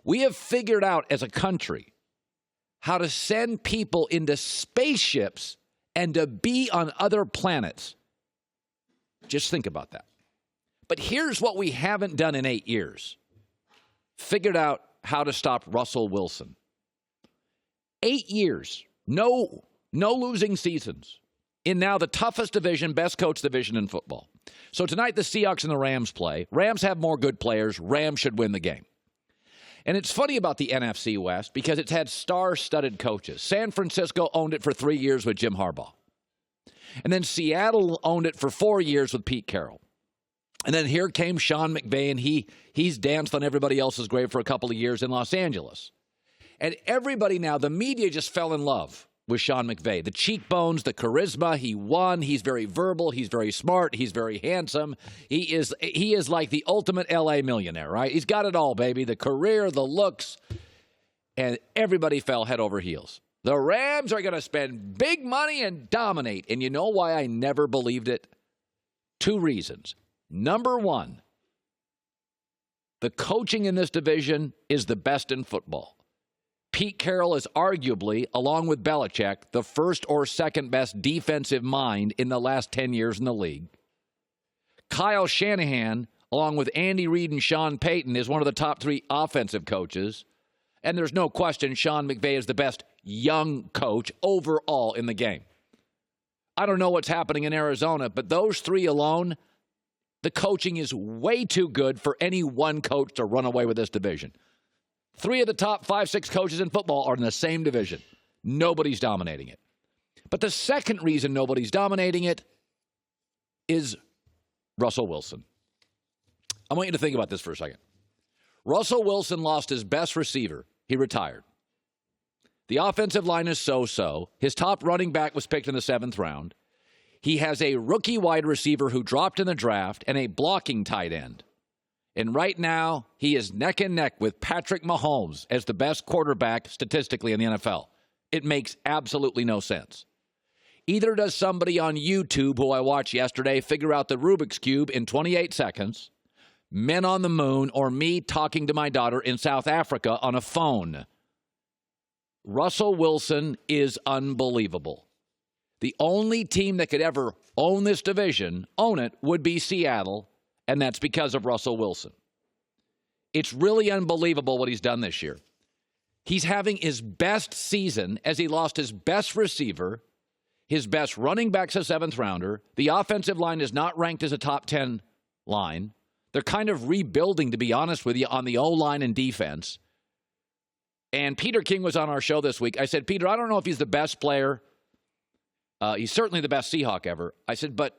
We have figured out as a country how to send people into spaceships and to be on other planets. Just think about that. But here's what we haven't done in 8 years. Figured out how to stop Russell Wilson. 8 years. No losing seasons. In now the toughest division, best coach division in football. So tonight the Seahawks and the Rams play. Rams have more good players. Rams should win the game. And it's funny about the NFC West because it's had star-studded coaches. San Francisco owned it for 3 years with Jim Harbaugh. And then Seattle owned it for 4 years with Pete Carroll. And then here came Sean McVay, and he's danced on everybody else's grave for a couple of years in Los Angeles. And everybody now, the media just fell in love with Sean McVay. The cheekbones, the charisma, he won. He's very verbal. He's very smart. He's very handsome. He is like the ultimate L.A. millionaire, right? He's got it all, baby. The career, the looks. And everybody fell head over heels. The Rams are going to spend big money and dominate. And you know why I never believed it? 2 reasons. Number one, the coaching in this division is the best in football. Pete Carroll is arguably, along with Belichick, the first or second best defensive mind in the last 10 years in the league. Kyle Shanahan, along with Andy Reid and Sean Payton, is one of the top 3 offensive coaches. And there's no question Sean McVay is the best young coach overall in the game. I don't know what's happening in Arizona, but those 3 alone, the coaching is way too good for any one coach to run away with this division. 3 of the top 5, 6 coaches in football are in the same division. Nobody's dominating it. But the second reason nobody's dominating it is Russell Wilson. I want you to think about this for a second. Russell Wilson lost his best receiver. He retired. The offensive line is so-so. His top running back was picked in the 7th round. He has a rookie wide receiver who dropped in the draft and a blocking tight end. And right now, he is neck and neck with Patrick Mahomes as the best quarterback statistically in the NFL. It makes absolutely no sense. Either does somebody on YouTube, who I watched yesterday, figure out the Rubik's Cube in 28 seconds, Men on the Moon, or me talking to my daughter in South Africa on a phone. Russell Wilson is unbelievable. The only team that could ever own this division, would be Seattle, and that's because of Russell Wilson. It's really unbelievable what he's done this year. He's having his best season as he lost his best receiver, his best running back's a 7th rounder. The offensive line is not ranked as a top 10 line. They're kind of rebuilding, to be honest with you, on the O-line and defense. And Peter King was on our show this week. I said, Peter, I don't know if he's the best player. He's certainly the best Seahawk ever. I said, but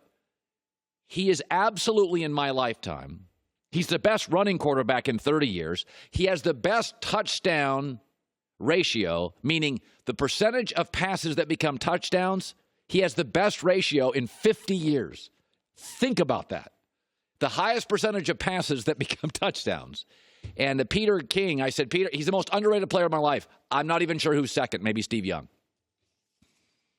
he is absolutely, in my lifetime, he's the best running quarterback in 30 years. He has the best touchdown ratio, meaning the percentage of passes that become touchdowns, he has the best ratio in 50 years. Think about that. The highest percentage of passes that become touchdowns. And Peter King, I said, Peter, he's the most underrated player of my life. I'm not even sure who's second, maybe Steve Young.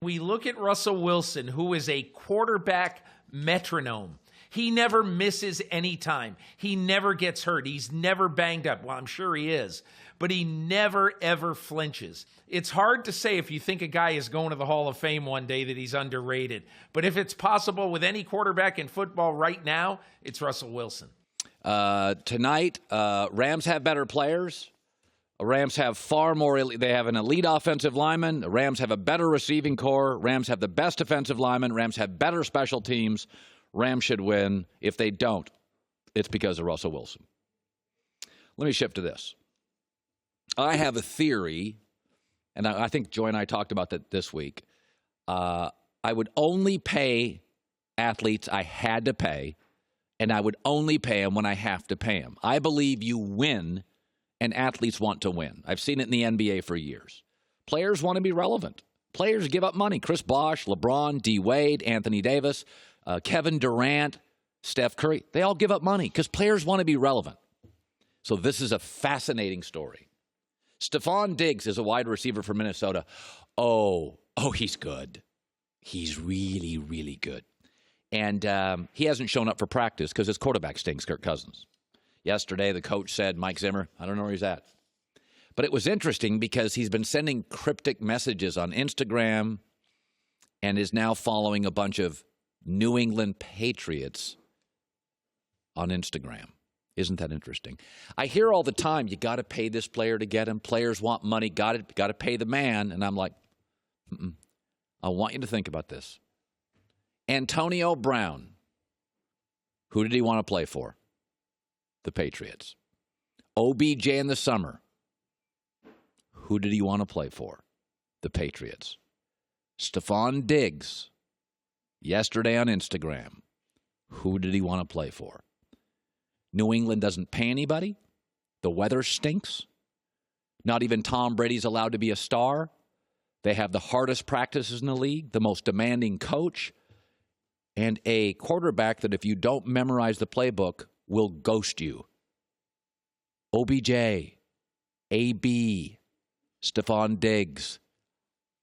We look at Russell Wilson, who is a quarterback metronome. He never misses any time. He never gets hurt. He's never banged up. Well, I'm sure he is. But he never, ever flinches. It's hard to say if you think a guy is going to the Hall of Fame one day that he's underrated. But if it's possible with any quarterback in football right now, it's Russell Wilson. Tonight, Rams have better players. Rams have far more. They have an elite offensive lineman. The Rams have a better receiving core. Rams have the best defensive lineman. Rams have better special teams. Rams should win. If they don't, it's because of Russell Wilson. Let me shift to this. I have a theory, and I think Joy and I talked about that this week. I would only pay athletes I had to pay, and I would only pay them when I have to pay them. I believe you win, and athletes want to win. I've seen it in the NBA for years. Players want to be relevant. Players give up money. Chris Bosh, LeBron, D. Wade, Anthony Davis, Kevin Durant, Steph Curry. They all give up money because players want to be relevant. So this is a fascinating story. Stefon Diggs is a wide receiver for Minnesota. Oh, he's good. He's really, really good. And he hasn't shown up for practice because his quarterback stinks, Kirk Cousins. Yesterday, the coach said, Mike Zimmer, I don't know where he's at. But it was interesting because he's been sending cryptic messages on Instagram and is now following a bunch of New England Patriots on Instagram. Isn't that interesting? I hear all the time, you got to pay this player to get him. Players want money, got to pay the man. And I'm like, I want you to think about this. Antonio Brown, who did he want to play for? The Patriots. OBJ in the summer, who did he want to play for? The Patriots. Stefon Diggs, yesterday on Instagram, who did he want to play for? New England doesn't pay anybody. The weather stinks. Not even Tom Brady's allowed to be a star. They have the hardest practices in the league, the most demanding coach, and a quarterback that if you don't memorize the playbook will ghost you. OBJ, AB, Stefon Diggs.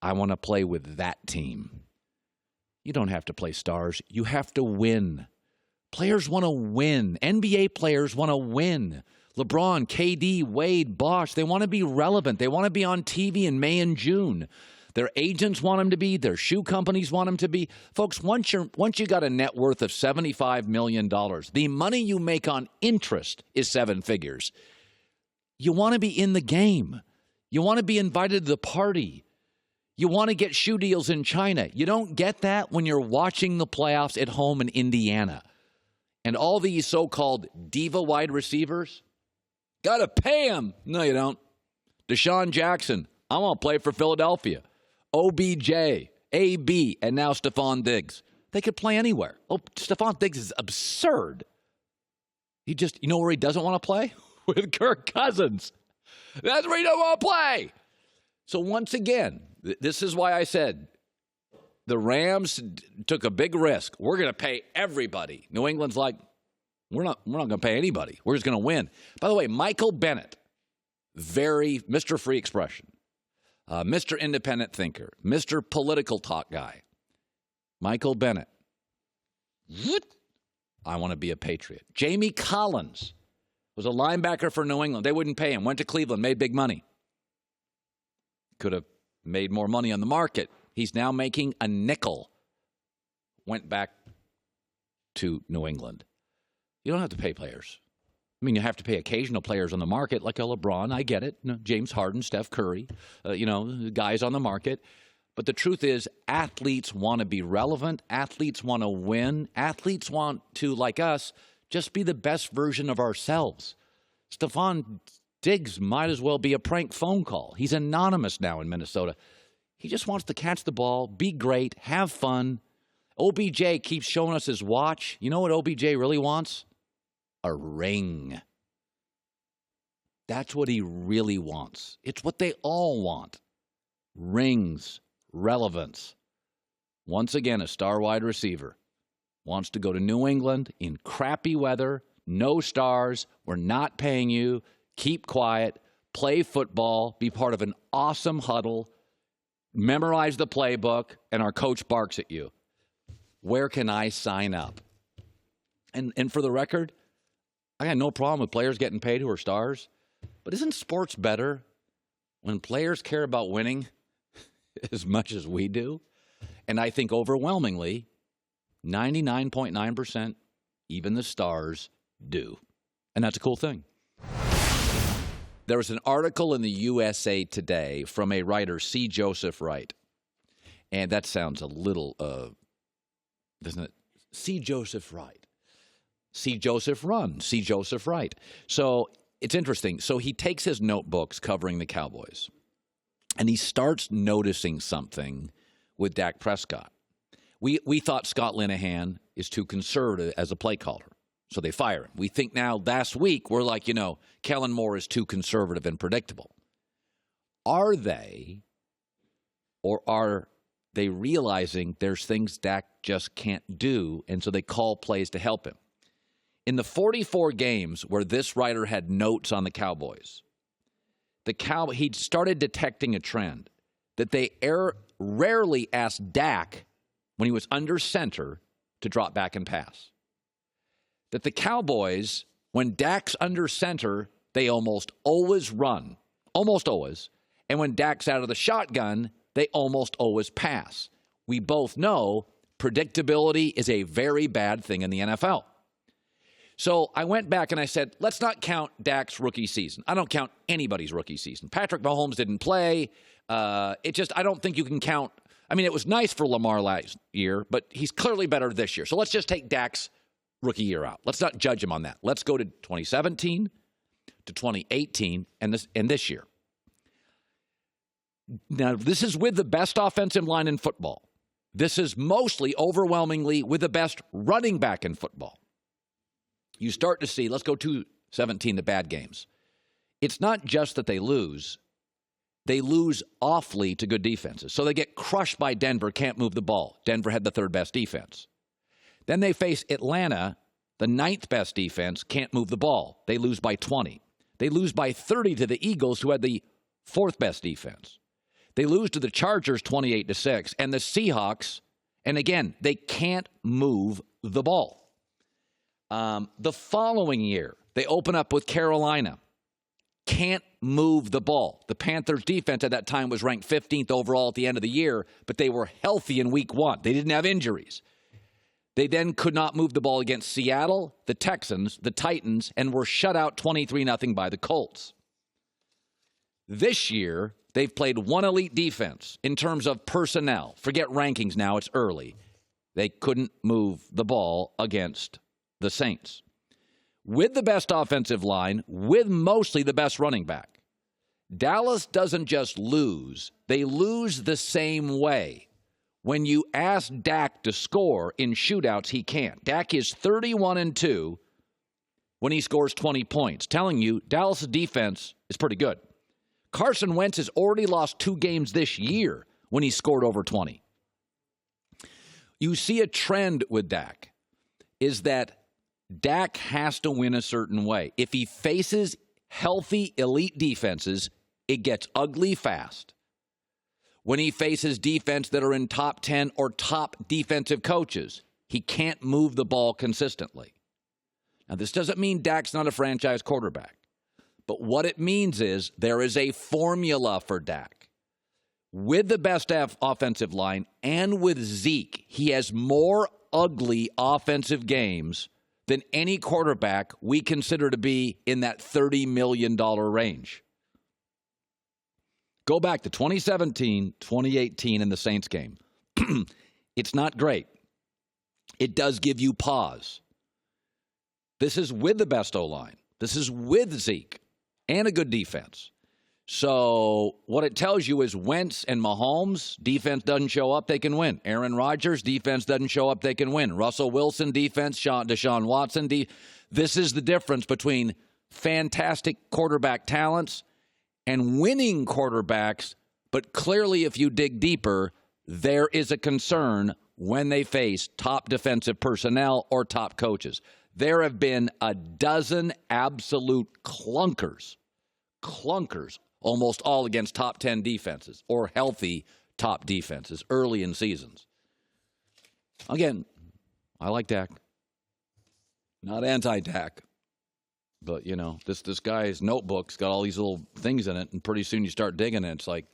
I want to play with that team. You don't have to play stars. You have to win. Players want to win. NBA players want to win. LeBron, KD, Wade, Bosh, they want to be relevant. They want to be on TV in May and June. Their agents want them to be. Their shoe companies want them to be. Folks, once you got a net worth of $75 million, the money you make on interest is seven figures. You want to be in the game. You want to be invited to the party. You want to get shoe deals in China. You don't get that when you're watching the playoffs at home in Indiana. And all these so-called diva wide receivers, got to pay them. No, you don't. Deshaun Jackson, I want to play for Philadelphia. OBJ, AB, and now Stefon Diggs. They could play anywhere. Oh, Stefon Diggs is absurd. You know where he doesn't want to play? With Kirk Cousins. That's where he doesn't want to play. So once again, this is why I said the Rams took a big risk. We're going to pay everybody. New England's like, we're not going to pay anybody. We're just going to win. By the way, Michael Bennett, very Mr. Free Expression, Mr. Independent Thinker, Mr. Political Talk guy. Michael Bennett. I want to be a Patriot. Jamie Collins was a linebacker for New England. They wouldn't pay him. Went to Cleveland, made big money. Could have made more money on the market. He's now making a nickel. Went back to New England. You don't have to pay players. I mean, you have to pay occasional players on the market, like a LeBron. I get it. James Harden, Steph Curry, guys on the market. But the truth is, athletes want to be relevant. Athletes want to win. Athletes want to, like us, just be the best version of ourselves. Stefon Diggs might as well be a prank phone call. He's anonymous now in Minnesota. He just wants to catch the ball, be great, have fun. OBJ keeps showing us his watch. You know what OBJ really wants? A ring. That's what he really wants. It's what they all want. Rings, relevance. Once again, a star wide receiver wants to go to New England in crappy weather, no stars, we're not paying you, keep quiet, play football, be part of an awesome huddle, memorize the playbook, and our coach barks at you. Where can I sign up? And for the record, I got no problem with players getting paid who are stars, but isn't sports better when players care about winning as much as we do? And I think overwhelmingly, 99.9%, even the stars do. And that's a cool thing. There was an article in the USA Today from a writer, C. Joseph Wright. And that sounds a little, doesn't it? C. Joseph Wright. C. Joseph Run. C. Joseph Wright. So it's interesting. So he takes his notebooks covering the Cowboys, and he starts noticing something with Dak Prescott. We thought Scott Linehan is too conservative as a play caller, so they fire him. We think now, last week, we're like, Kellen Moore is too conservative and predictable. Are they, or are they realizing there's things Dak just can't do, and so they call plays to help him? In the 44 games where this writer had notes on the Cowboys, he started detecting a trend that they rarely asked Dak when he was under center to drop back and pass. That the Cowboys, when Dak's under center, they almost always run. almost always. And when Dak's out of the shotgun, they almost always pass. We both know predictability is a very bad thing in the NFL. So I went back and I said, let's not count Dak's rookie season. I don't count anybody's rookie season. Patrick Mahomes didn't play. I don't think you can count. I mean, it was nice for Lamar last year, but he's clearly better this year. So let's just take Dak's rookie year out. Let's not judge him on that. Let's go to 2017 to 2018 and this year. Now, this is with the best offensive line in football. This is mostly, overwhelmingly, with the best running back in football. You start to see, let's go to 17, the bad games. It's not just that they lose awfully to good defenses. So they get crushed by Denver, can't move the ball. Denver had the third best defense. Then they face Atlanta, the ninth best defense, can't move the ball. They lose by 20. They lose by 30 to the Eagles, who had the fourth best defense. They lose to the Chargers 28-6, and the Seahawks, and again, they can't move the ball. The following year, they open up with Carolina. Can't move the ball. The Panthers' defense at that time was ranked 15th overall at the end of the year, but they were healthy in week 1. They didn't have injuries. They then could not move the ball against Seattle, the Texans, the Titans, and were shut out 23-0 by the Colts. This year, they've played one elite defense in terms of personnel. Forget rankings now, it's early. They couldn't move the ball against the Saints. With the best offensive line, with mostly the best running back. Dallas doesn't just lose, they lose the same way. When you ask Dak to score in shootouts, he can't. Dak is 31-2 when he scores 20 points, telling you Dallas' defense is pretty good. Carson Wentz has already lost 2 games this year when he scored over 20. You see a trend with Dak is that Dak has to win a certain way. If he faces healthy, elite defenses, it gets ugly fast. When he faces defense that are in top 10 or top defensive coaches, he can't move the ball consistently. Now, this doesn't mean Dak's not a franchise quarterback. But what it means is there is a formula for Dak. With the best offensive line and with Zeke, he has more ugly offensive games than any quarterback we consider to be in that $30 million range. Go back to 2017, 2018 in the Saints game. It's not great. It does give you pause. This is with the best O-line. This is with Zeke and a good defense. So what it tells you is Wentz and Mahomes, defense doesn't show up, they can win. Aaron Rodgers, defense doesn't show up, they can win. Russell Wilson, defense, Deshaun Watson. This is the difference between fantastic quarterback talents and winning quarterbacks. But clearly, if you dig deeper, there is a concern when they face top defensive personnel or top coaches. There have been a dozen absolute clunkers, almost all against top 10 defenses or healthy top defenses early in seasons. Again, I like Dak. Not anti-Dak. But, you know, this guy's notebook's got all these little things in it, and pretty soon you start digging it. It's like,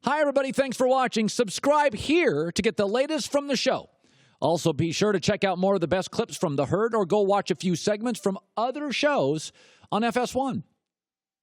hi, everybody. Thanks for watching. Subscribe here to get the latest from the show. Also, be sure to check out more of the best clips from The Herd or go watch a few segments from other shows on FS1.